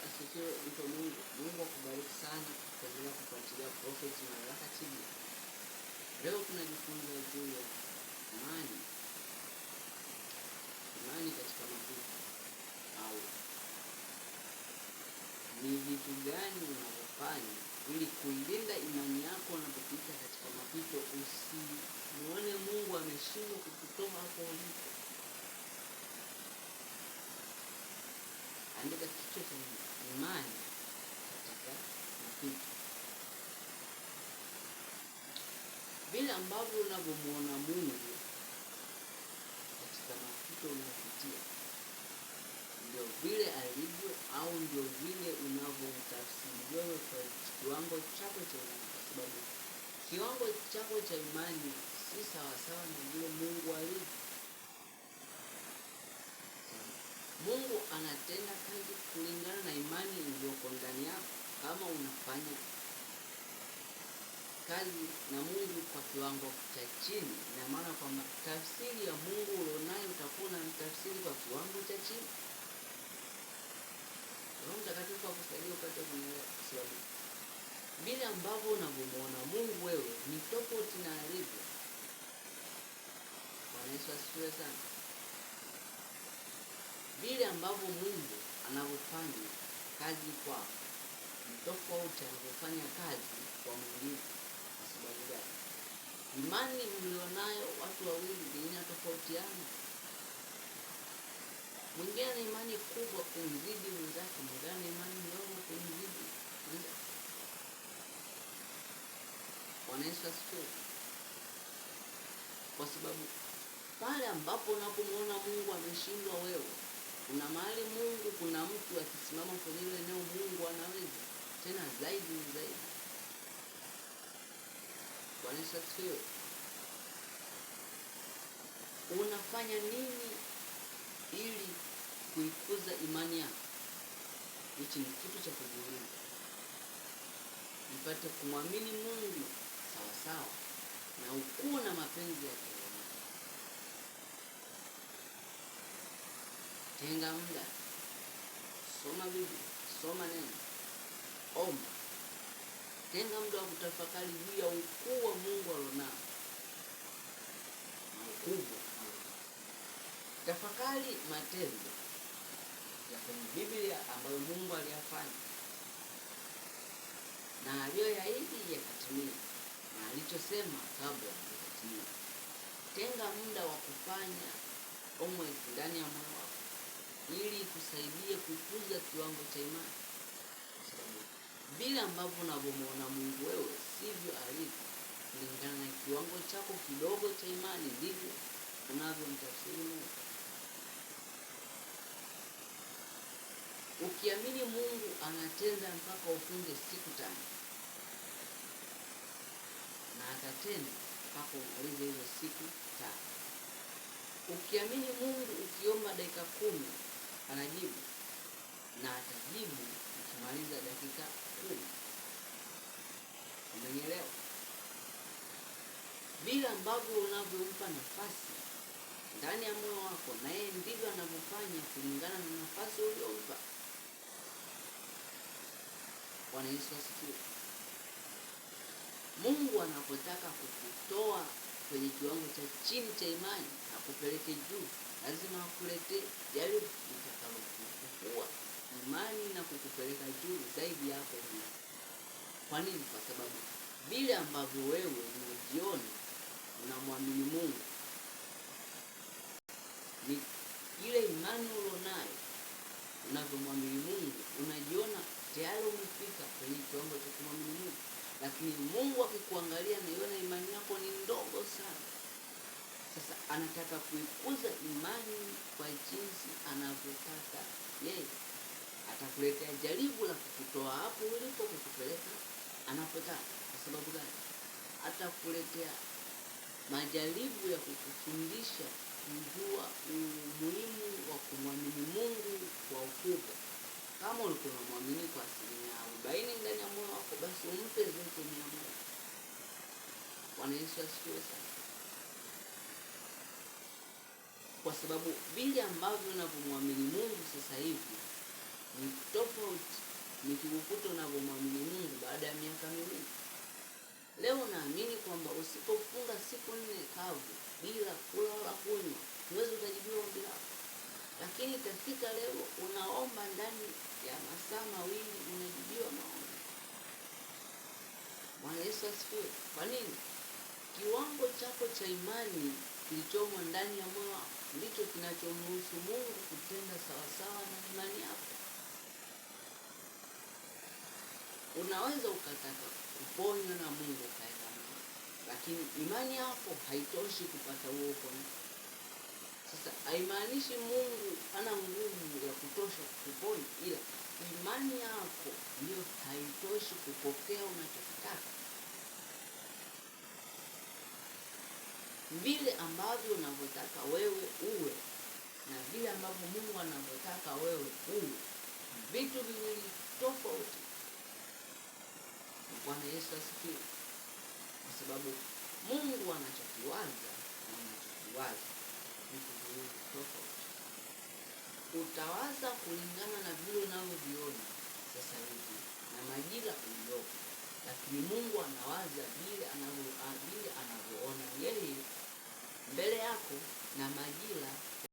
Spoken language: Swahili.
asifiwe mtu wa Mungu. Mungu akubariki sana kuendelea kufuatilia Prophet Madaraka TV. Leo tunajifunza juu ya imani. Imani katika mapito, au ni vitu gani unavyofanya ili kuilinda imani yako unapopita katika mapito, usimuone Mungu ameshindwa kukutoa hapo ulipo. Andika kichwa cha imani katika mapito. Vile ambavyo unavyomuona Mungu katika mapito unayopitia, ndio vile alivyo, au ndio vile unavyomtafsiri wewe kwa kiwango chako cha imani, kwa sababu kiwango chako cha imani si sawasawa na vile Mungu alivyo. Mungu anatenda kazi kulingana na imani iliyoko ndani yako. Kama unafanya kazi na Mungu kwa kiwango cha chini, ina maana kwamba tafsiri ya Mungu ulionayo utakuwa na tafsiri kwa kiwango cha chini. Roho Mtakatifu akusaidia upate kuelewa, kwa sababu vile ambavyo unavyomuona Mungu wewe ni tofauti na alivyo. Bwana Yesu asifiwe sana. Vile ambavyo Mungu anavyofanya kazi kwako ni tofauti anavyofanya kazi kwa mwingine. Kwa sababu gani? Imani mlionayo watu wawili inatofautiana. Mwingine ana imani kubwa kumzidi mwenzake, mwingine ana imani ndogo kumzidi mwenzake. Bwana Yesu asifiwe. Kwa sababu pale ambapo unapomuona Mungu ameshindwa wewe, kuna mahali Mungu, kuna mtu akisimama kwenye ile eneo Mungu anaweza tena zaidi na zaidi. Bwana Yesu asifiwe. Unafanya nini ili kuikuza imani yako? Hichi ni kitu cha kujiuliza. Nipate kumwamini Mungu sawa sawa na ukuu na mapenzi yake. Tenga muda, soma Biblia, soma neno, omba. Tenga muda wa kutafakari juu ya ukuu wa Mungu alionao na ukubwa. Tafakari matendo ya kwenye Biblia ambayo Mungu aliyafanya na aliyoyaahidi yakatimia, na alichosema kabla yakatimia. Tenga muda wa kufanya homework ndani ya moyo wako ili kusaidia kukuza kiwango cha imani, kwa sababu vile ambavyo unavyomuona Mungu wewe sivyo alivyo. Kulingana na kiwango chako kidogo cha imani ndivyo unavyomtafsiri Mungu. Ukiamini Mungu anatenda mpaka ufunge siku 5, na atatenda mpaka umalize hizo siku 5. Ukiamini Mungu ukiomba dakika 10 anajibu, na atajibu ukimaliza dakika 10. Umenielewa? Vile ambavyo unavyompa nafasi ndani ya moyo wako, na yeye ndivyo anavyofanya kulingana na nafasi uliyompa. Bwana Yesu asifiwe. Mungu anapotaka kukutoa kwenye kiwango cha chini cha imani na kupeleke juu, lazima akuletee jaribu litakalokufufua imani na kukupeleka juu zaidi yako juu. Kwa nini? Kwa sababu vile ambavyo wewe unajiona unamwamini Mungu, ni ile imani ulionayo. Unavyomwamini Mungu unajiona tayari umefika kwenye kiwango cha kumwamini Mungu, lakini Mungu akikuangalia na yona imani yako ni ndogo sana. Sasa anataka kuikuza imani kwa jinsi anavyotaka yeye. Atakuletea jaribu la kukutoa hapo ulipo kukupeleka anapotaka. Kwa sababu gani? Atakuletea majaribu ya kukufundisha kujua umuhimu wa kumwamini Mungu kwa ukubwa. Kama ulikuwa unamwamini kwa 40% ndani ya moyo wako, basi umpe zote 100. Bwana Yesu asifiwe sana. Kwa sababu vile ambavyo unavyomwamini Mungu sasa hivi ni tofauti nikikukuta unavyomwamini Mungu baada ya miaka miwili. Leo naamini kwamba usipofunga siku 4 kavu bila kula wala kunywa, huwezi ukajibiwa ombi lako. Lakini itafika leo unaomba ndani ya masaa mawili unajibiwa maombi. Bwana Yesu asifiwe. Kwa nini? Kiwango chako cha imani kilichomo ndani ya moyo wako ndicho kinachomruhusu Mungu kutenda sawasawa na imani yako. Unaweza ukataka kuponywa na Mungu kaenda mbele, lakini imani yako haitoshi kupata huo uponyaji. Sasa haimaanishi Mungu hana nguvu ya kutosha kukuponya, ila imani yako ndio haitoshi kupokea unachotaka. Vile ambavyo unavyotaka wewe uwe na vile ambavyo Mungu anavyotaka wewe uwe, vitu viwili tofauti. Bwana Yesu asifiwe. Kwa sababu Mungu anachokiwaza na unachokiwaza vitu viwili tofauti. Utawaza kulingana na vile unavyoviona sasa hivi na majira uliopo, lakini Mungu anawaza vile anavyoona yeye mbele yako na majira